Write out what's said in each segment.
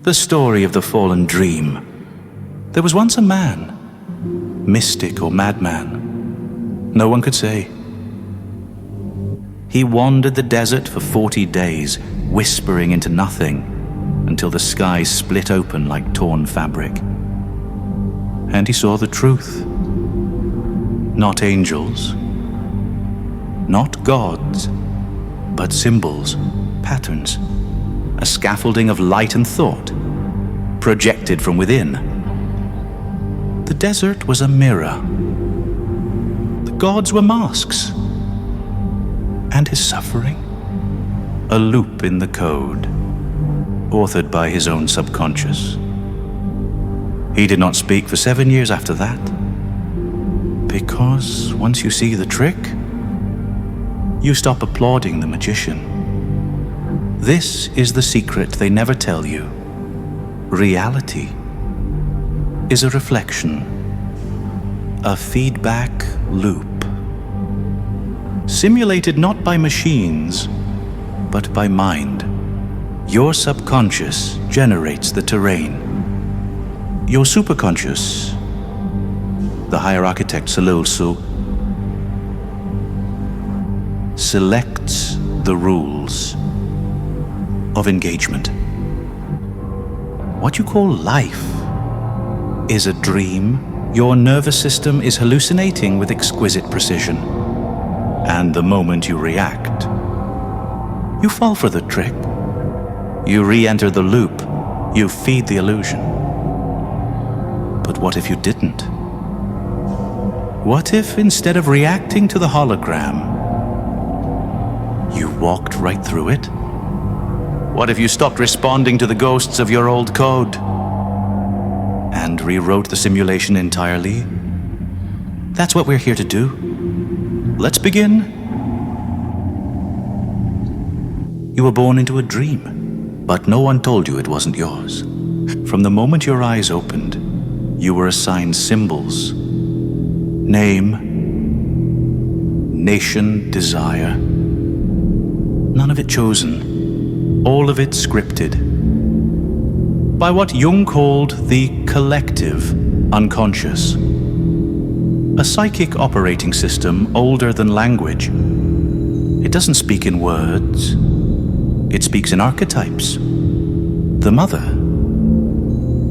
The story of the fallen dream. There was once a man, mystic or madman. No one could say. He wandered the desert for 40 days, whispering into nothing, until the sky split open like torn fabric. And he saw the truth. Not angels, not gods, but symbols, patterns, a scaffolding of light and thought, projected from within. The desert was a mirror. The gods were masks. And his suffering? A loop in the code, authored by his own subconscious. He did not speak for 7 years after that. Because once you see the trick, you stop applauding the magician. This is the secret they never tell you. Reality is a reflection, a feedback loop. Simulated not by machines, but by mind. Your subconscious generates the terrain. Your superconscious, the higher architect Salulsu, selects the rules of engagement. What you call life is a dream. Your nervous system is hallucinating with exquisite precision. And the moment you react, you fall for the trick. You re-enter the loop. You feed the illusion. But what if you didn't? What if, instead of reacting to the hologram, you walked right through it? What if you stopped responding to the ghosts of your old code and rewrote the simulation entirely? That's what we're here to do. Let's begin. You were born into a dream, but no one told you it wasn't yours. From the moment your eyes opened, you were assigned symbols, name, nation, desire. None of it chosen, all of it scripted. By what Jung called the collective unconscious. A psychic operating system older than language. It doesn't speak in words. It speaks in archetypes. The mother,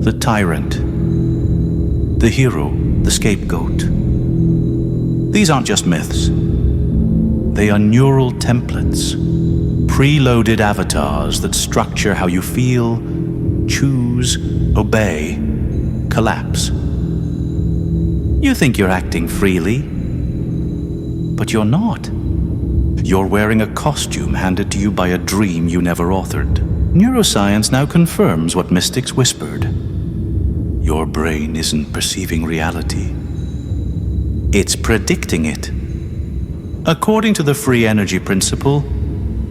the tyrant, the hero, the scapegoat. These aren't just myths. They are neural templates, preloaded avatars that structure how you feel, choose, obey, collapse. You think you're acting freely, but you're not. You're wearing a costume handed to you by a dream you never authored. Neuroscience now confirms what mystics whispered. Your brain isn't perceiving reality. It's predicting it. According to the free energy principle,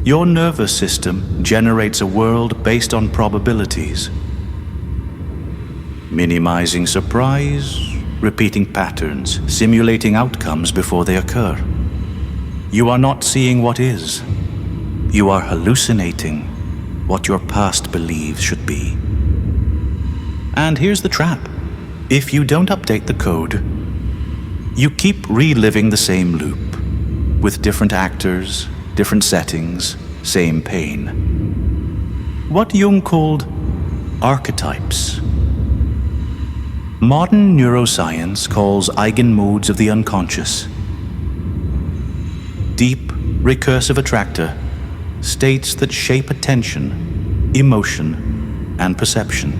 your nervous system generates a world based on probabilities. Minimizing surprise, repeating patterns, simulating outcomes before they occur. You are not seeing what is. You are hallucinating what your past believes should be. And here's the trap. If you don't update the code, you keep reliving the same loop, with different actors, different settings, same pain. What Jung called archetypes. Modern neuroscience calls eigenmodes of the unconscious. Deep, recursive attractor states that shape attention, emotion, and perception.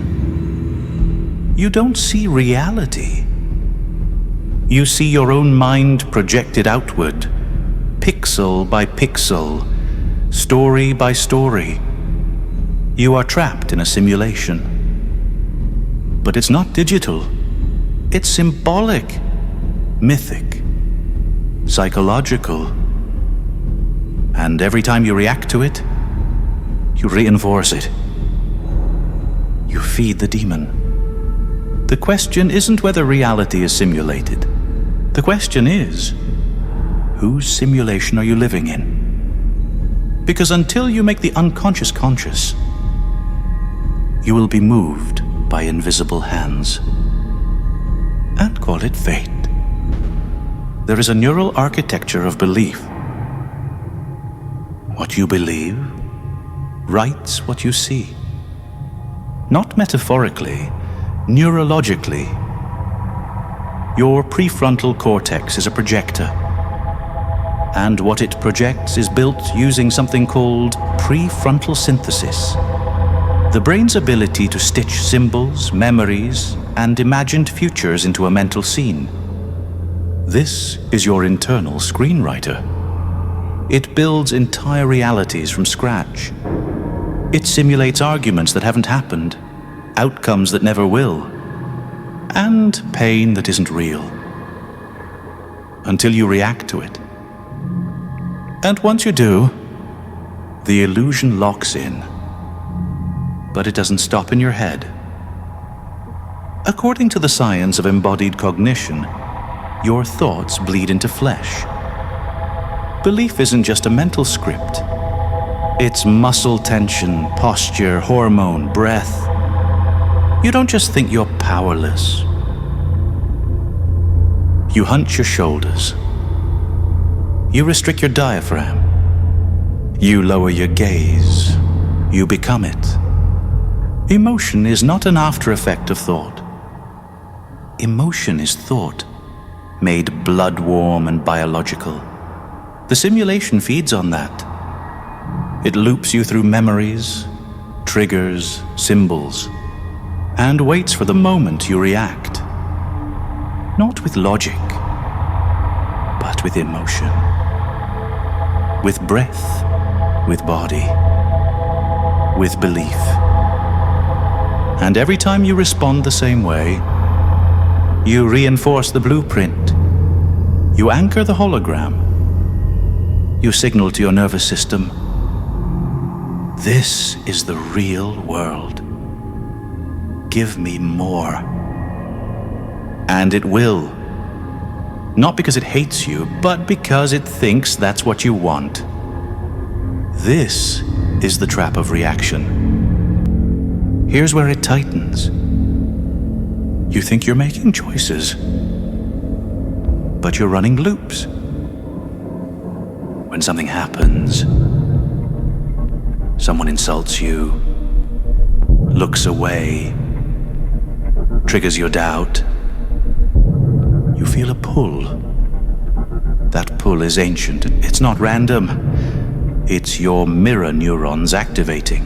You don't see reality. You see your own mind projected outward, pixel by pixel, story by story. You are trapped in a simulation. But it's not digital. It's symbolic, mythic, psychological. And every time you react to it, you reinforce it. You feed the demon. The question isn't whether reality is simulated. The question is, whose simulation are you living in? Because until you make the unconscious conscious, you will be moved by invisible hands. And call it fate. There is a neural architecture of belief. What you believe writes what you see. Not metaphorically, neurologically. Your prefrontal cortex is a projector, and what it projects is built using something called prefrontal synthesis, the brain's ability to stitch symbols, memories, and imagined futures into a mental scene. This is your internal screenwriter. It builds entire realities from scratch. It simulates arguments that haven't happened, outcomes that never will, and pain that isn't real, until you react to it. And once you do, the illusion locks in. But it doesn't stop in your head. According to the science of embodied cognition, your thoughts bleed into flesh. Belief isn't just a mental script. It's muscle tension, posture, hormone, breath. You don't just think you're powerless. You hunch your shoulders. You restrict your diaphragm. You lower your gaze. You become it. Emotion is not an after effect of thought. Emotion is thought, made blood-warm and biological. The simulation feeds on that. It loops you through memories, triggers, symbols, and waits for the moment you react. Not with logic, but with emotion. With breath, with body, with belief. And every time you respond the same way, you reinforce the blueprint. You anchor the hologram. You signal to your nervous system, this is the real world. Give me more. And it will. Not because it hates you, but because it thinks that's what you want. This is the trap of reaction. Here's where it tightens. You think you're making choices, but you're running loops. When something happens, someone insults you, looks away, triggers your doubt, you feel a pull. That pull is ancient. It's not random. It's your mirror neurons activating.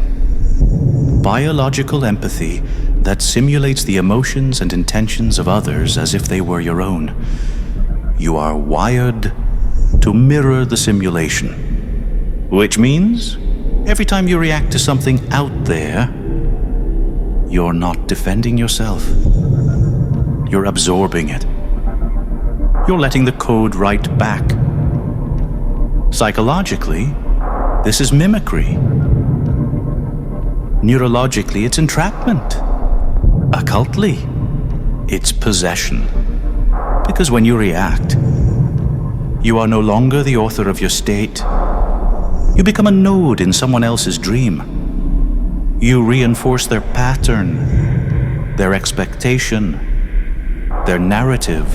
Biological empathy that simulates the emotions and intentions of others as if they were your own. You are wired to mirror the simulation, which means every time you react to something out there, you're not defending yourself. You're absorbing it. You're letting the code write back. Psychologically, this is mimicry. Neurologically, it's entrapment. Occultly, it's possession. Because when you react, you are no longer the author of your state. You become a node in someone else's dream. You reinforce their pattern, their expectation, their narrative.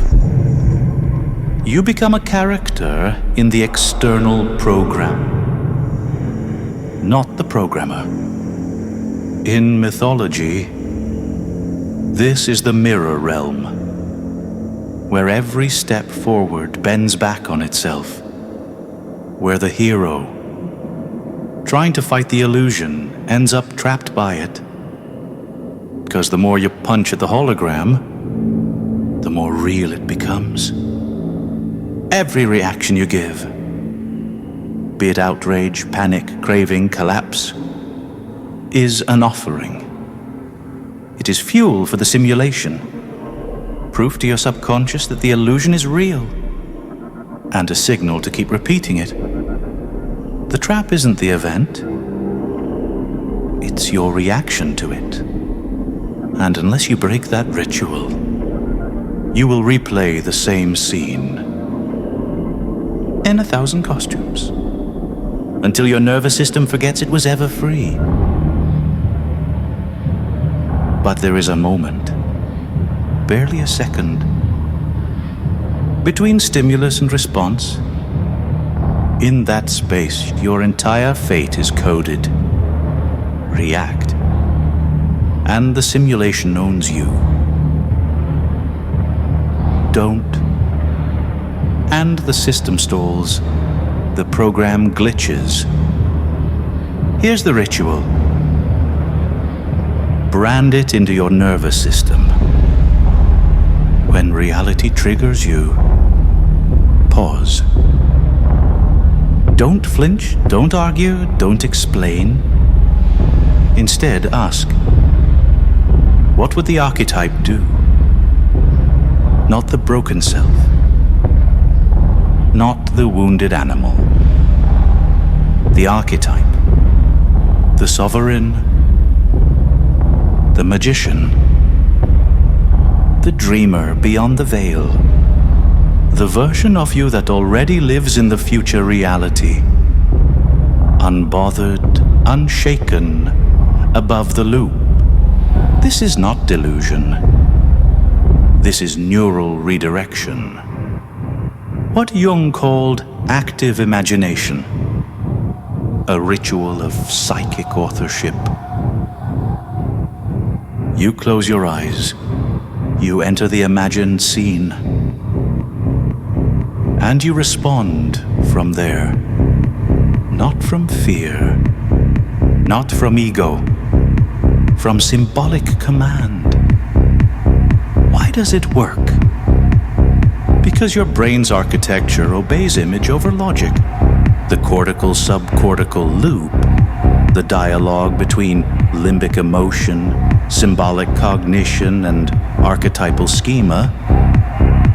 You become a character in the external program, not the programmer. In mythology, this is the mirror realm, where every step forward bends back on itself, where the hero, trying to fight the illusion, ends up trapped by it. Because the more you punch at the hologram, the more real it becomes. Every reaction you give, be it outrage, panic, craving, collapse, is an offering. It is fuel for the simulation, proof to your subconscious that the illusion is real, and a signal to keep repeating it. The trap isn't the event, it's your reaction to it. And unless you break that ritual, you will replay the same scene in 1,000 costumes, until your nervous system forgets it was ever free. But there is a moment, barely a second, between stimulus and response. In that space, your entire fate is coded. React. And the simulation owns you. Don't. And the system stalls. The program glitches. Here's the ritual. Brand it into your nervous system. When reality triggers you, pause. Don't flinch, don't argue, don't explain. Instead, ask, what would the archetype do? Not the broken self. Not the wounded animal. The archetype. The sovereign. The magician. The dreamer beyond the veil. The version of you that already lives in the future reality. Unbothered, unshaken, above the loop. This is not delusion. This is neural redirection. What Jung called active imagination. A ritual of psychic authorship. You close your eyes. You enter the imagined scene. And you respond from there. Not from fear. Not from ego. From symbolic command. Why does it work? Because your brain's architecture obeys image over logic. The cortical-subcortical loop, the dialogue between limbic emotion, symbolic cognition, and archetypal schema,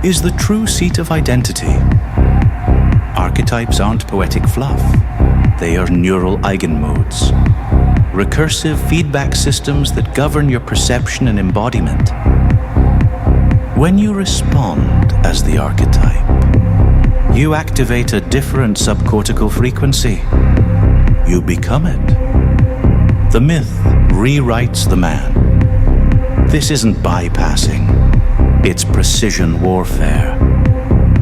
is the true seat of identity. Archetypes aren't poetic fluff. They are neural eigenmodes, recursive feedback systems that govern your perception and embodiment. When you respond as the archetype, you activate a different subcortical frequency. You become it. The myth rewrites the man. This isn't bypassing. It's precision warfare.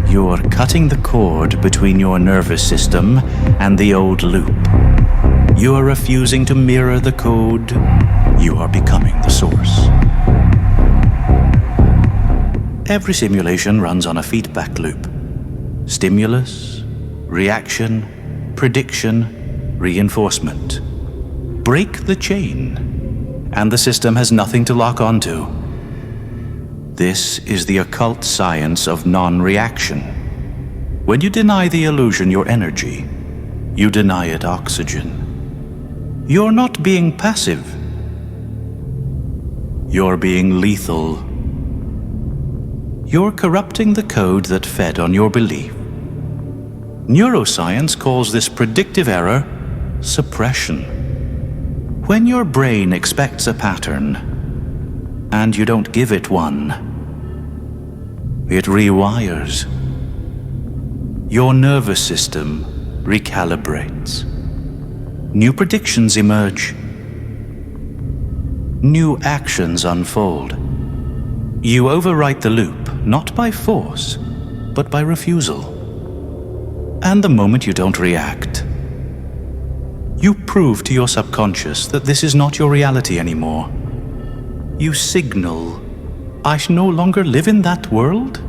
You're cutting the cord between your nervous system and the old loop. You are refusing to mirror the code. You are becoming the source. Every simulation runs on a feedback loop. Stimulus, reaction, prediction, reinforcement. Break the chain, and the system has nothing to lock onto. This is the occult science of non-reaction. When you deny the illusion your energy, you deny it oxygen. You're not being passive. You're being lethal. You're corrupting the code that fed on your belief. Neuroscience calls this predictive error suppression. When your brain expects a pattern, and you don't give it one, it rewires. Your nervous system recalibrates. New predictions emerge. New actions unfold. You overwrite the loop, not by force, but by refusal. And the moment you don't react, you prove to your subconscious that this is not your reality anymore. You signal, I no longer live in that world.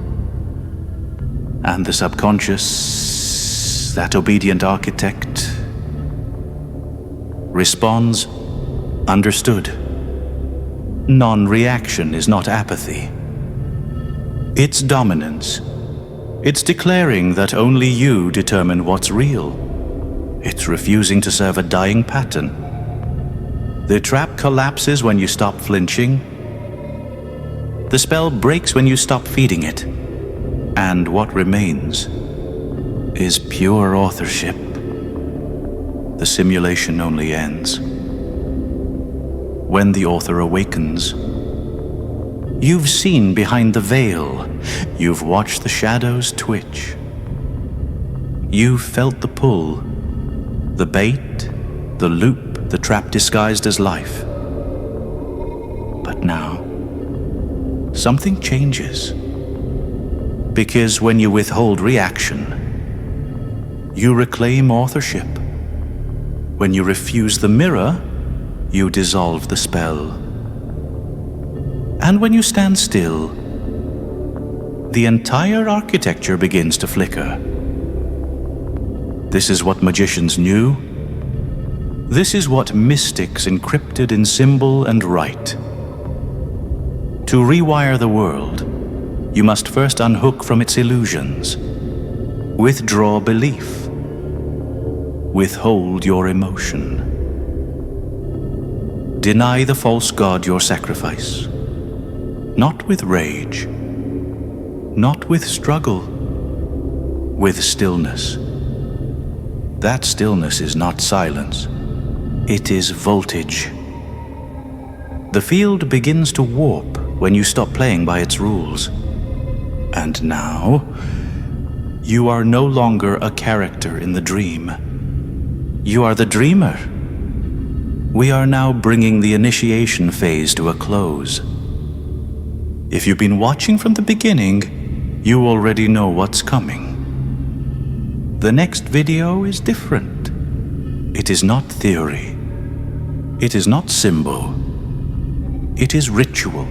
And the subconscious, that obedient architect, responds, understood. Non-reaction is not apathy. It's dominance. It's declaring that only you determine what's real. It's refusing to serve a dying pattern. The trap collapses when you stop flinching. The spell breaks when you stop feeding it. And what remains is pure authorship. The simulation only ends when the author awakens. You've seen behind the veil. You've watched the shadows twitch. You've felt the pull, the bait, the loop, the trap disguised as life. But now, something changes. Because when you withhold reaction, you reclaim authorship. When you refuse the mirror, you dissolve the spell. And when you stand still, the entire architecture begins to flicker. This is what magicians knew. This is what mystics encrypted in symbol and rite. To rewire the world, you must first unhook from its illusions, withdraw belief, withhold your emotion. Deny the false god your sacrifice, not with rage, not with struggle, with stillness. That stillness is not silence, it is voltage. The field begins to warp when you stop playing by its rules. And now, you are no longer a character in the dream. You are the dreamer. We are now bringing the initiation phase to a close. If you've been watching from the beginning, you already know what's coming. The next video is different. It is not theory. It is not symbol. It is ritual.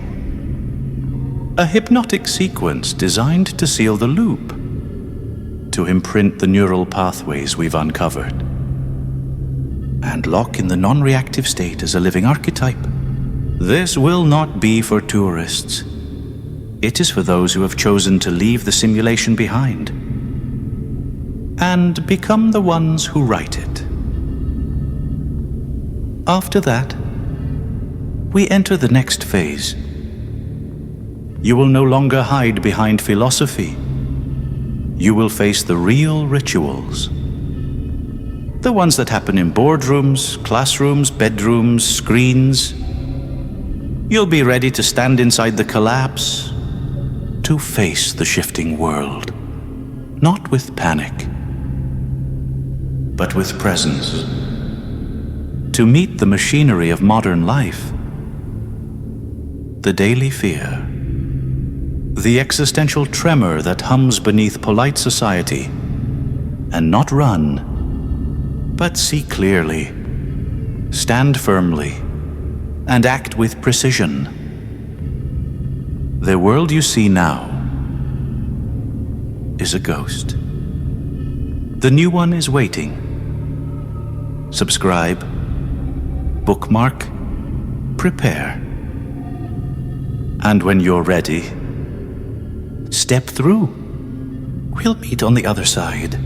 A hypnotic sequence designed to seal the loop, to imprint the neural pathways we've uncovered, and lock in the non-reactive state as a living archetype. This will not be for tourists. It is for those who have chosen to leave the simulation behind and become the ones who write it. After that, we enter the next phase. You will no longer hide behind philosophy. You will face the real rituals. The ones that happen in boardrooms, classrooms, bedrooms, screens. You'll be ready to stand inside the collapse, to face the shifting world, not with panic, but with presence. To meet the machinery of modern life, the daily fear, the existential tremor that hums beneath polite society, and not run, but see clearly, stand firmly, and act with precision. The world you see now is a ghost. The new one is waiting. Subscribe, bookmark, prepare. And when you're ready, step through. We'll meet on the other side.